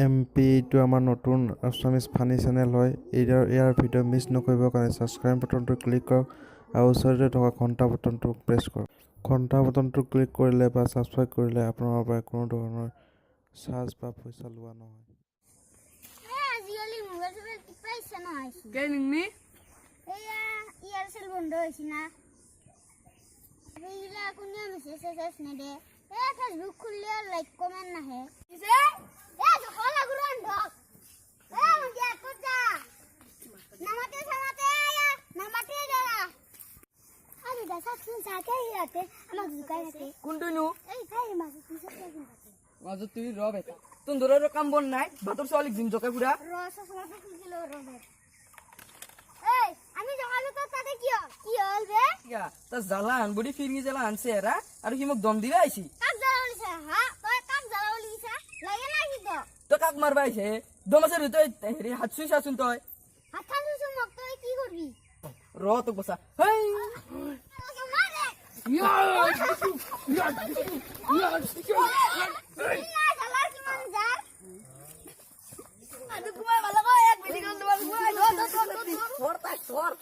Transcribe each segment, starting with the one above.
MP to আমাৰ নতুন Assamese funny channel হয় ইয়াৰ ভিডিও মিছ নকৰিবৰ কাৰণে সাবস্ক্ৰাইব বাটনটো ক্লিক কৰক আৰু ওচৰতে থকা ঘণ্টা বাটনটো প্ৰেছ কৰক ঘণ্টা বাটনটো ক্লিক কৰিলে বা সাবস্ক্ৰাইব কৰিলে আপোনাৰ পৰা কোনো ধৰণৰ চাৰ্জ বা পইচা লোৱা নহয় আজিকালি মোবাইল টিপাইছে নহয় কে নিনি এয়া ইয়াৰসেল বন্ধ হৈছে না এইলা কোনে মেছেজ নেদে এ ফেসবুক খুললে লাইক কমেন্ট নাহে এ জখলা গুরন ধক এ মঞ্জিয়া কুজা নামাতে আয়া নামাতে যারা আরে দাসা শুন সাথে হিরাতে আমাক জুকাই থাকে কোনটুনু এই ভাই মাঝে তুই সব কেন মাঝে তুই র বেটা তুন দরের কাম বন নাই বাতর সলিক জিম জকে পুরা রস সমাতে কিলো রবে এই আমি জগালো তো তাতে কি হল বে ইয়া তা জালান বডি ফিরমি জালা আনছে এরা আর কি মোক দম দিবে আইছি কাক জ্বালাওলিছে হা তুই কাক জ্বালাওলিছে লাগে না কি তো কাক মারবা আইছে দম আছে তুই হেরি হাত সুই সাসুন তুই হাত খাসু মক তুই কি করবি র তো বসা হেই মারে ইয়া জ্বালার কি মান যা আদু কুমার ভালো কো এক মিনিট কল তোমার কুমার ধর ধর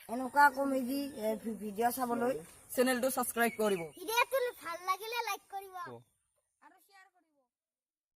এনেকুৱা কমেডি ভিডিঅ' চাবলৈ চেনেলটো সাবস্ক্ৰাইব কৰিব ভিডিওটো ভাল লাগিলে লাইক কৰিবা